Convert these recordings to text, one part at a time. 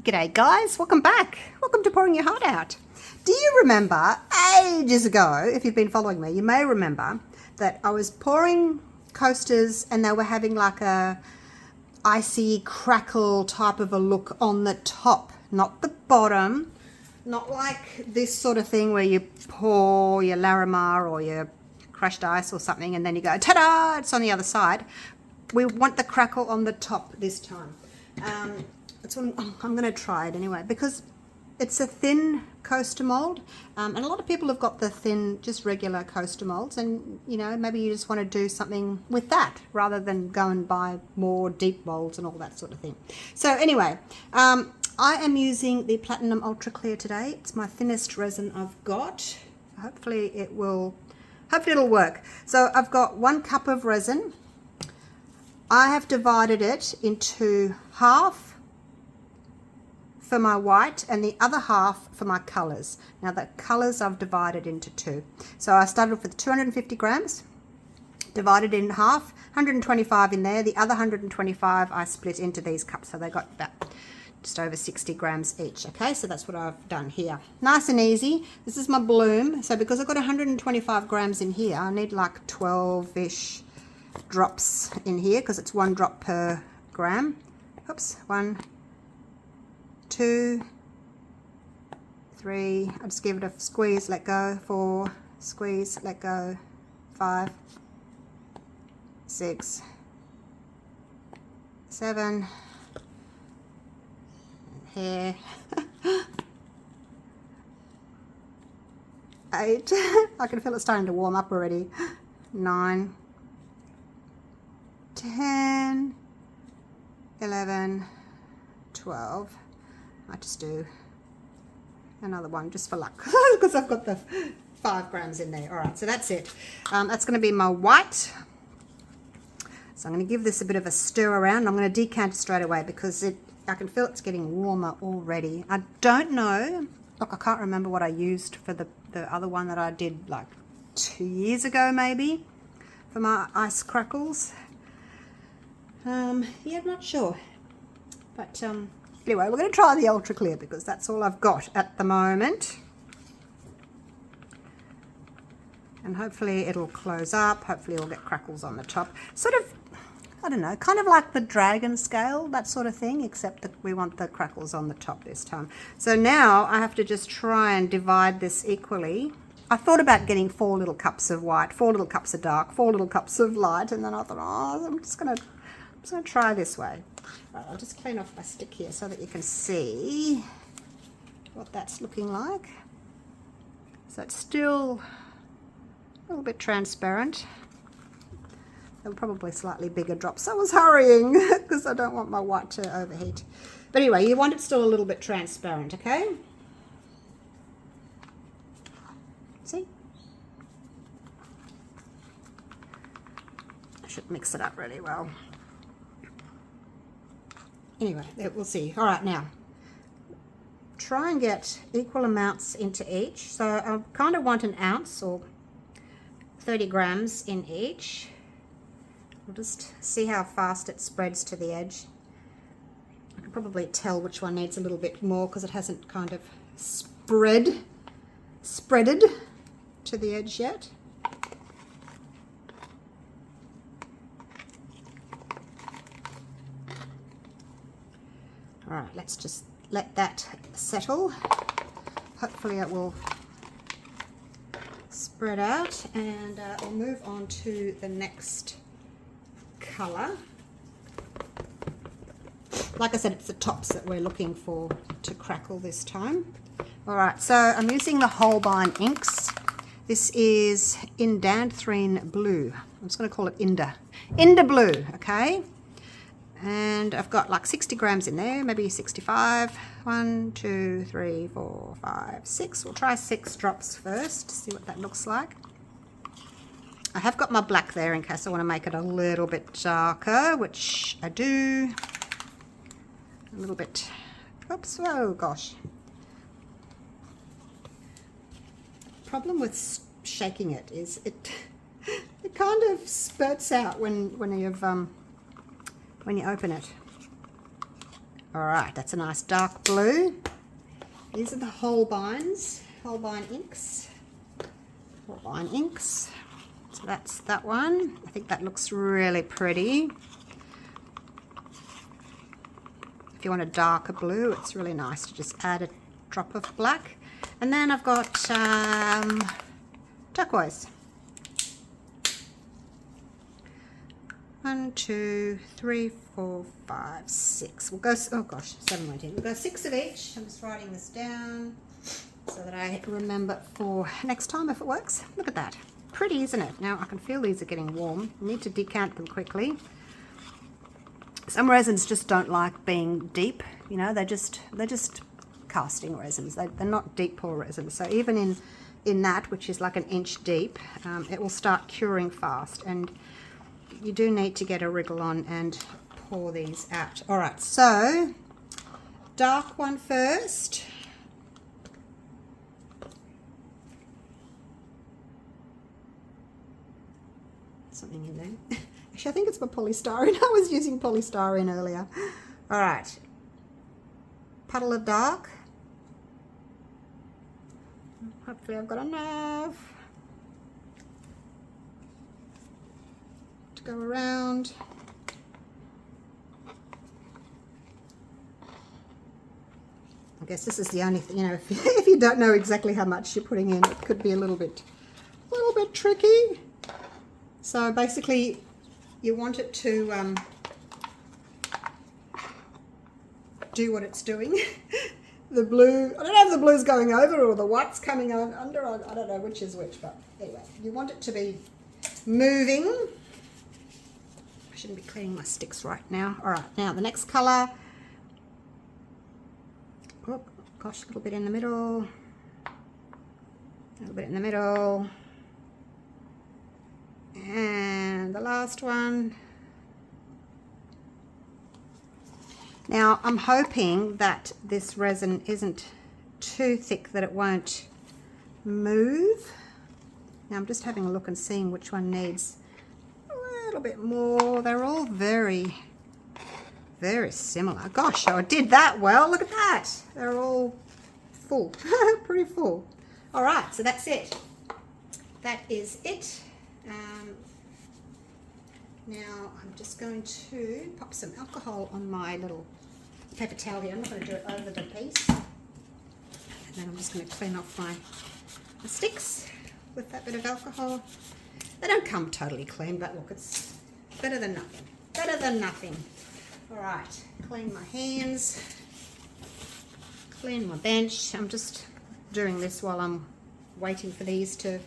G'day guys, welcome back. Welcome to Pouring Your Heart Out. Do you remember ages ago, if you've been following me, you may remember that I was pouring coasters and they were having like a icy crackle type of a look on the top, not the bottom, not like this sort of thing where you pour your Larimar or your crushed ice or something and then you go, ta-da, it's on the other side. We want the crackle on the top this time. That's what I'm going to try it anyway, because it's a thin coaster mold, and a lot of people have got the thin, just regular coaster molds, and you know, maybe you just want to do something with that rather than go and buy more deep molds and all that sort of thing. So anyway, I am using the Platinum Ultra Clear today. It's my thinnest resin I've got. Hopefully it'll work. So I've got 1 cup of resin. I have divided it into half for my white and the other half for my colors. Now the colors I've divided into 2. So I started with 250 grams, divided in half, 125 in there. The other 125 I split into these cups, so they got about just over 60 grams each. Okay, so that's what I've done here. Nice and easy. This is my bloom. So because I've got 125 grams in here, I need like 12-ish drops in here because it's 1 drop per gram. Oops, 1, 2, 3, I just give it a squeeze, let go, 4, squeeze, let go, 5, 6, 7, here, 8, I can feel it starting to warm up already, 9, 10, 11, 12, I just do another one just for luck because I've got the 5 grams in there. All right, so that's it. That's going to be my white. So I'm going to give this a bit of a stir around. I'm going to decant it straight away because I can feel it's getting warmer already. I don't know. Look, I can't remember what I used for the other one that I did like 2 years ago maybe for my ice crackles. Yeah, I'm not sure. But anyway, we're going to try the Ultra Clear because that's all I've got at the moment. And hopefully it'll close up. Hopefully it'll get crackles on the top. Sort of, I don't know, kind of like the dragon scale, that sort of thing, except that we want the crackles on the top this time. So now I have to just try and divide this equally. I thought about getting 4 little cups of white, 4 little cups of dark, 4 little cups of light, and then I thought, oh, I'm just going to try this way. Right, I'll just clean off my stick here so that you can see what that's looking like. So it's still a little bit transparent. They were probably slightly bigger drops. I was hurrying because I don't want my white to overheat. But anyway, you want it still a little bit transparent, okay? See? I should mix it up really well. Anyway, we'll see. All right, now try and get equal amounts into each. So I kind of want 1 ounce or 30 grams in each. We'll just see how fast it spreads to the edge. I can probably tell which one needs a little bit more because it hasn't kind of spreaded to the edge yet. All right, let's just let that settle. Hopefully it will spread out, and we'll move on to the next color. Like I said, it's the tops that we're looking for to crackle this time. All right, so I'm using the Holbein inks. This is Indanthrine Blue. I'm just going to call it Inda Blue, okay? And I've got like 60 grams in there, maybe 65. 1, 2, 3, 4, 5, 6. We'll try 6 drops first to see what that looks like. I have got my black there in case I want to make it a little bit darker, which I do. A little bit. Oops, oh gosh. Problem with shaking it is it kind of spurts out when you open it. All right, that's a nice dark blue. These are the Holbein inks. Holbein inks. So that's that one. I think that looks really pretty. If you want a darker blue, it's really nice to just add a drop of black. And then I've got turquoise. 1, 2, 3, 4, 5, 6. We'll go, oh gosh, 7 went in. We'll go 6 of each. I'm just writing this down so that I remember for next time if it works. Look at that. Pretty, isn't it? Now I can feel these are getting warm. I need to decant them quickly. Some resins just don't like being deep, you know, they're just casting resins. They're not deep pour resins. So even in that, which is like an inch deep, it will start curing fast, and you do need to get a wriggle on and pour these out. All right, so dark one first. Something in there. Actually, I think it's my polystyrene. I was using polystyrene earlier. All right, puddle of dark. Hopefully I've got enough to go around. I guess this is the only thing, you know, if you don't know exactly how much you're putting in, it could be a little bit tricky. So basically you want it to do what it's doing. The blue, I don't know if the blue's going over or the white's coming on under, I don't know which is which, but anyway, you want it to be moving. I shouldn't be cleaning my sticks right now. All right, now the next colour. Oh gosh, a little bit in the middle, a little bit in the middle, and the last one. Now I'm hoping that this resin isn't too thick that it won't move. Now I'm just having a look and seeing which one needs a little bit more. They're all very, very similar. Gosh, I did that well. Look at that. They're all full, pretty full. All right, so that's it. That is it. Now I'm just going to pop some alcohol on my little paper towel here. I'm not going to do it over the piece. And then I'm just going to clean off my sticks with that bit of alcohol. They don't come totally clean, but look, it's better than nothing. Better than nothing. All right, clean my hands, clean my bench. I'm just doing this while I'm waiting for these to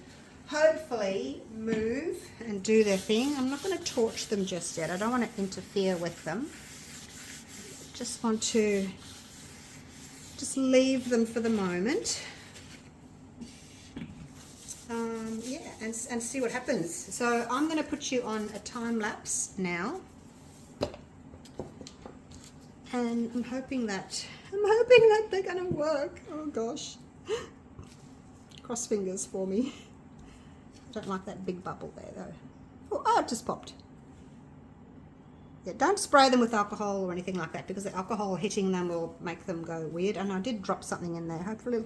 hopefully move and do their thing. I'm not going to torch them just yet. I don't want to interfere with them. Just want to just leave them for the moment. Yeah, and see what happens. So I'm going to put you on a time lapse now, and I'm hoping that they're going to work. Oh gosh, cross fingers for me. I don't like that big bubble there though. Oh, it just popped. Yeah, don't spray them with alcohol or anything like that, because the alcohol hitting them will make them go weird. And I did drop something in there. Hopefully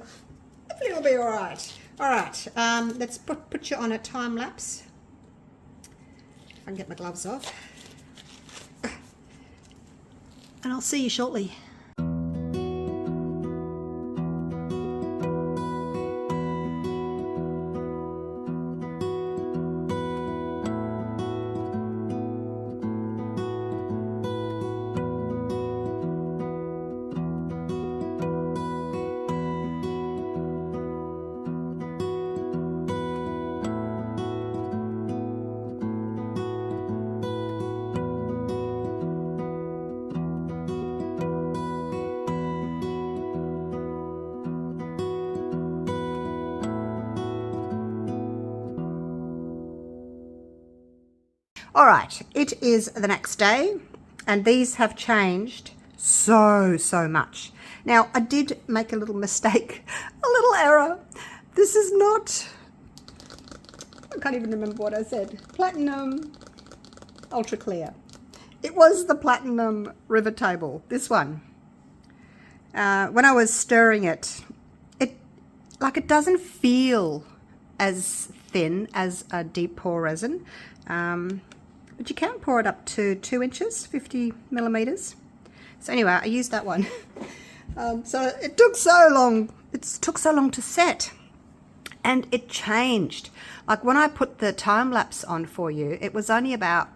it'll be all right. All right, let's put you on a time lapse. If I can get my gloves off. And I'll see you shortly. All right, it is the next day, and these have changed so much. Now, I did make a little mistake, a little error. This is not, I can't even remember what I said, Platinum Ultra Clear. It was the Platinum River Table, this one. when I was stirring it, it doesn't feel as thin as a deep pour resin, but you can pour it up to 2 inches, 50 millimeters. So anyway, I used that one. So it took so long. It took so long to set, and it changed. Like when I put the time lapse on for you, it was only about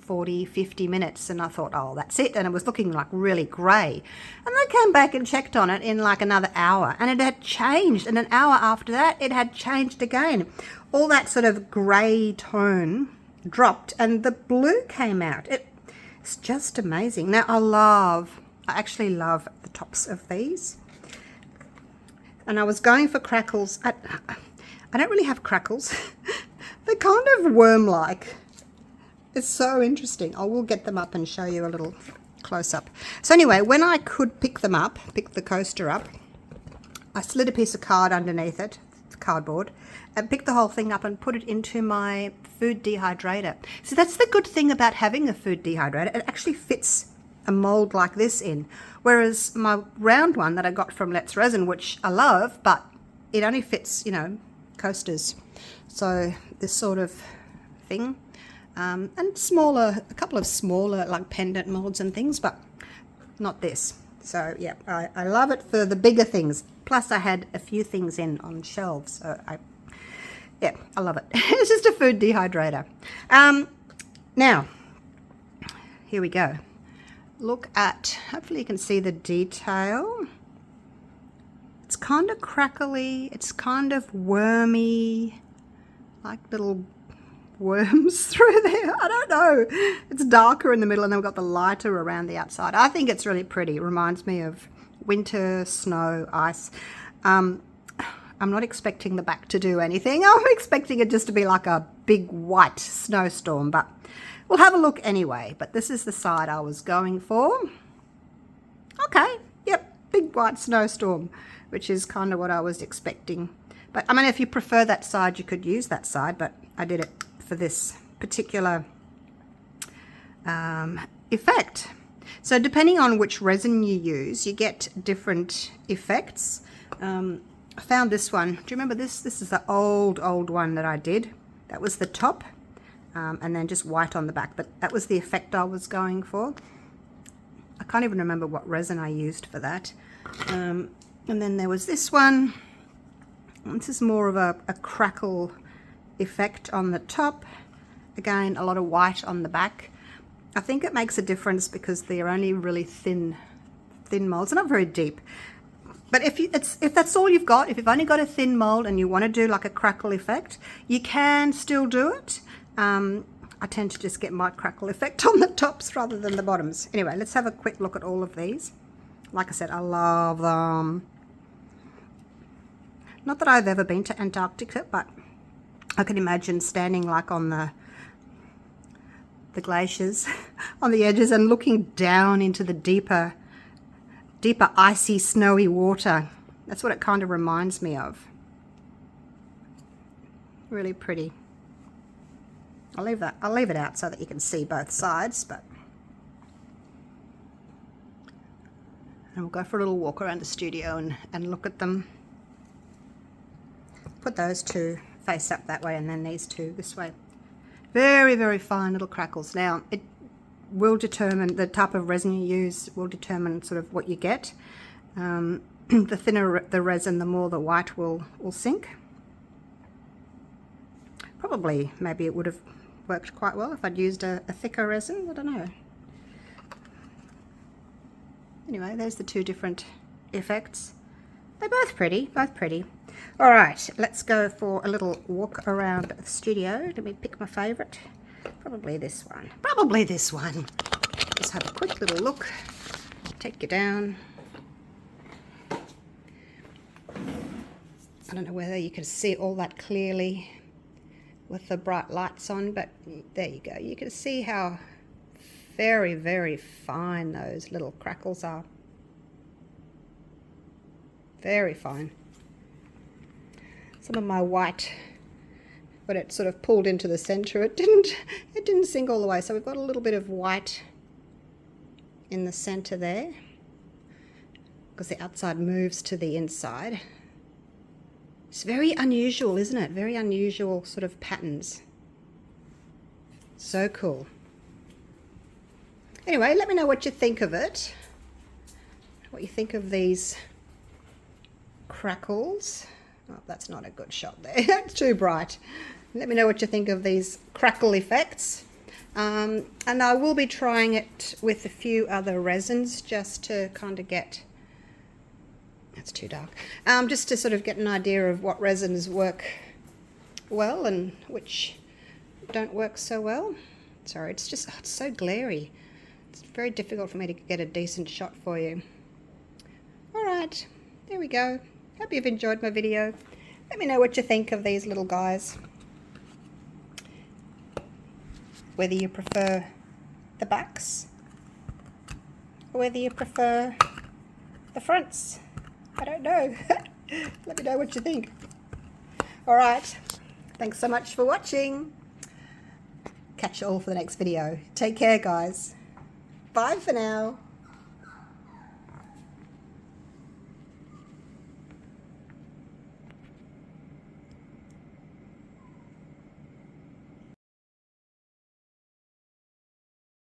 40-50 minutes, and I thought, oh, that's it, and it was looking like really grey. And I came back and checked on it in like another hour, and it had changed, and an hour after that it had changed again. All that sort of grey tone dropped and the blue came out. It's just amazing. Now I actually love the tops of these, and I was going for crackles. I don't really have crackles. They're kind of worm-like. It's so interesting. I will get them up and show you a little close-up. So anyway, when I could pick the coaster up, I slid a piece of card underneath it, cardboard, and picked the whole thing up and put it into my food dehydrator. So that's the good thing about having a food dehydrator. It actually fits a mold like this in, whereas my round one that I got from Let's Resin, which I love, but it only fits, coasters. So this sort of thing. And a couple of smaller like pendant molds and things, but not this. So yeah, I love it for the bigger things. Plus I had a few things in on shelves, so I love it. It's just a food dehydrator. Now, here we go. Look at, hopefully you can see the detail. It's kind of crackly, it's kind of wormy, like little worms through there. I don't know. It's darker in the middle and then we've got the lighter around the outside. I think it's really pretty. It reminds me of winter, snow, ice. I'm not expecting the back to do anything. I'm expecting it just to be like a big white snowstorm, but we'll have a look anyway. But this is the side I was going for. Okay, yep, big white snowstorm, which is kind of what I was expecting. But I mean, if you prefer that side, you could use that side, but I did it for this particular effect. So depending on which resin you use, you get different effects. I found this one. Do you remember this? This is the old one that I did. That was the top, and then just white on the back, but that was the effect I was going for. I can't even remember what resin I used for that. And then there was this one. This is more of a crackle effect on the top. Again, a lot of white on the back. I think it makes a difference because they're only really thin molds. They're not very deep. But if that's all you've got, if you've only got a thin mold and you want to do like a crackle effect, you can still do it. I tend to just get my crackle effect on the tops rather than the bottoms. Anyway, let's have a quick look at all of these. Like I said, I love them. Not that I've ever been to Antarctica, but I can imagine standing like on the glaciers on the edges and looking down into the deeper icy snowy water. That's what it kind of reminds me of. Really pretty. I'll leave it out so that you can see both sides, but and we'll go for a little walk around the studio and look at them. Put those two face up that way and then these two this way. Very, very fine little crackles. Now, it will determine, the type of resin you use will determine sort of what you get. The thinner the resin, the more the white will sink. Probably, maybe it would have worked quite well if I'd used a thicker resin. I don't know. Anyway, there's the two different effects. They're both pretty, both pretty. All right, let's go for a little walk around the studio. Let me pick my favourite. Probably this one. Probably this one. Just have a quick little look. Take you down. I don't know whether you can see all that clearly with the bright lights on, but there you go. You can see how very, very fine those little crackles are. Very fine. Some of my white, when it sort of pulled into the center, it didn't sink all the way. So we've got a little bit of white in the center there. because the outside moves to the inside. It's very unusual, isn't it? Very unusual sort of patterns. So cool. Anyway, let me know what you think of it. What you think of these crackles. Oh, that's not a good shot there. It's too bright. Let me know what you think of these crackle effects. And I will be trying it with a few other resins just to kind of get... That's too dark. Just to sort of get an idea of what resins work well and which don't work so well. Sorry, it's just it's so glary. It's very difficult for me to get a decent shot for you. Alright, there we go. Hope you've enjoyed my video. Let me know what you think of these little guys. Whether you prefer the backs or whether you prefer the fronts. I don't know. Let me know what you think. Alright, thanks so much for watching. Catch you all for the next video. Take care, guys. Bye for now.